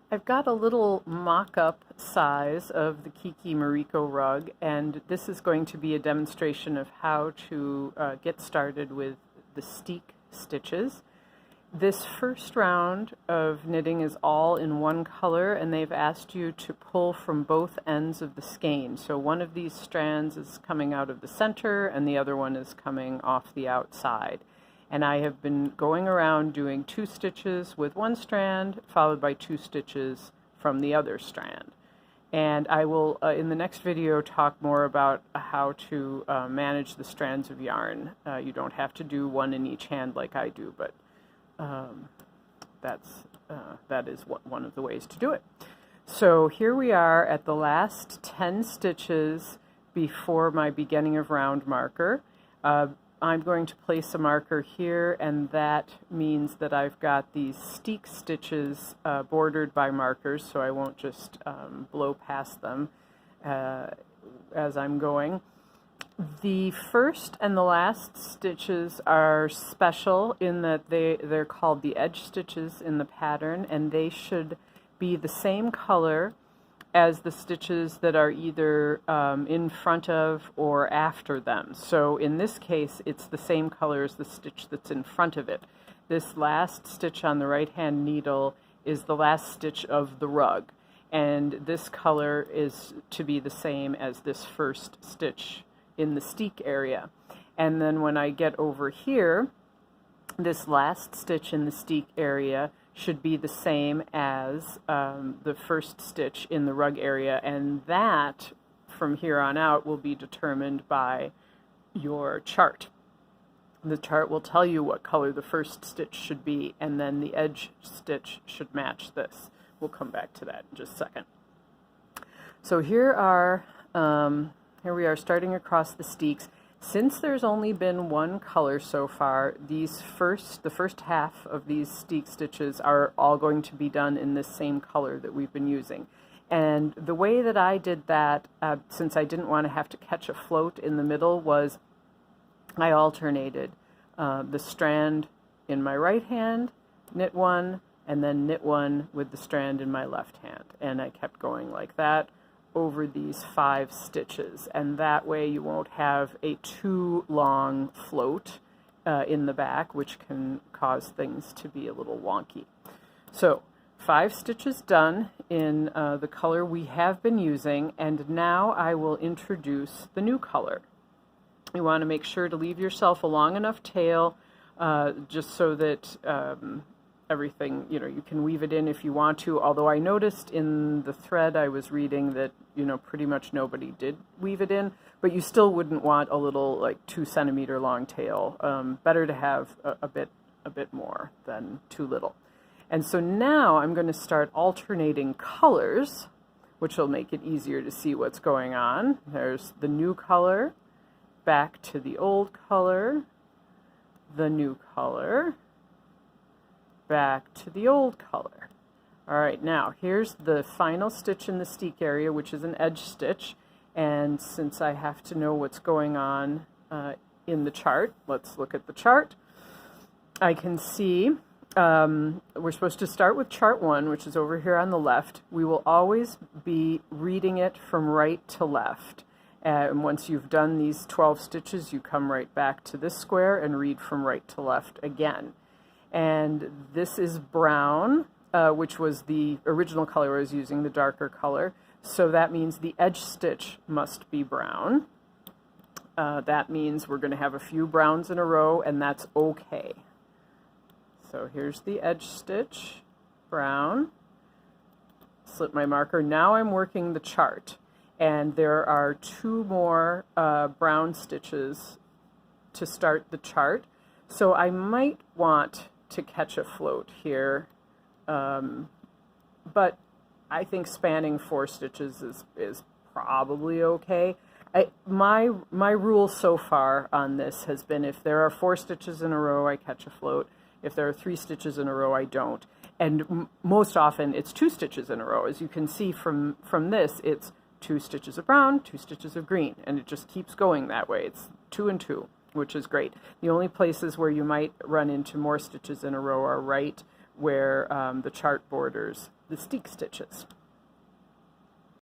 I've got a little mock-up size of the Kiki Mariko rug, and this is going to be a demonstration of how to get started with the steek stitches. This first round of knitting is all in one color, and they've asked you to pull from both ends of the skein. So one of these strands is coming out of the center, and the other one is coming off the outside. And I have been going around doing 2 stitches with one strand, followed by 2 stitches from the other strand. And I will, in the next video, talk more about how to manage the strands of yarn. You don't have to do one in each hand like I do, but that is one of the ways to do it. So here we are at the last 10 stitches before my beginning of round marker. I'm going to place a marker here, and that means that I've got these steek stitches bordered by markers, so I won't just blow past them as I'm going. The first and the last stitches are special in that they're called the edge stitches in the pattern, and they should be the same color as the stitches that are either in front of or after them. So in this case, it's the same color as the stitch that's in front of it. This last stitch on the right hand needle is the last stitch of the rug, and this color is to be the same as this first stitch in the steek area. And then when I get over here, this last stitch in the steek area should be the same as the first stitch in the rug area, and that from here on out will be determined by your chart. The chart will tell you what color the first stitch should be, and then the edge stitch should match this. We'll come back to that in just a second. So here we are starting across the steeks. Since there's only been one color so far, the first half of these steek stitches are all going to be done in this same color that we've been using. And the way that I did that, since I didn't want to have to catch a float in the middle, was I alternated the strand in my right hand, knit one, and then knit one with the strand in my left hand. And I kept going like that over these 5 stitches, and that way you won't have a too long float in the back, which can cause things to be a little wonky. So 5 stitches done in the color we have been using, and now I will introduce the new color. You want to make sure to leave yourself a long enough tail just so that everything, you can weave it in if you want to, although I noticed in the thread I was reading that, pretty much nobody did weave it in, but you still wouldn't want a little, like, 2 centimeter long tail. Better to have a bit more than too little. And so now I'm going to start alternating colors, which will make it easier to see what's going on. There's the new color, back to the old color, the new color, back to the old color. All right, now here's the final stitch in the steek area, which is an edge stitch. And since I have to know what's going on in the chart, let's look at the chart. I can see we're supposed to start with chart 1, which is over here on the left. We will always be reading it from right to left. And once you've done these 12 stitches, you come right back to this square and read from right to left again. And this is brown, which was the original color I was using, the darker color. So that means the edge stitch must be brown. That means we're going to have a few browns in a row, and that's okay. So here's the edge stitch, brown. Slip my marker. Now I'm working the chart, and there are 2 more brown stitches to start the chart. So I might want to catch a float here, but I think spanning 4 stitches is probably okay. My rule so far on this has been if there are 4 stitches in a row, I catch a float. If there are 3 stitches in a row, I don't. And most often it's 2 stitches in a row. As you can see from this, it's 2 stitches of brown, 2 stitches of green, and it just keeps going that way. It's 2 and 2. Which is great. The only places where you might run into more stitches in a row are right where the chart borders the steek stitches.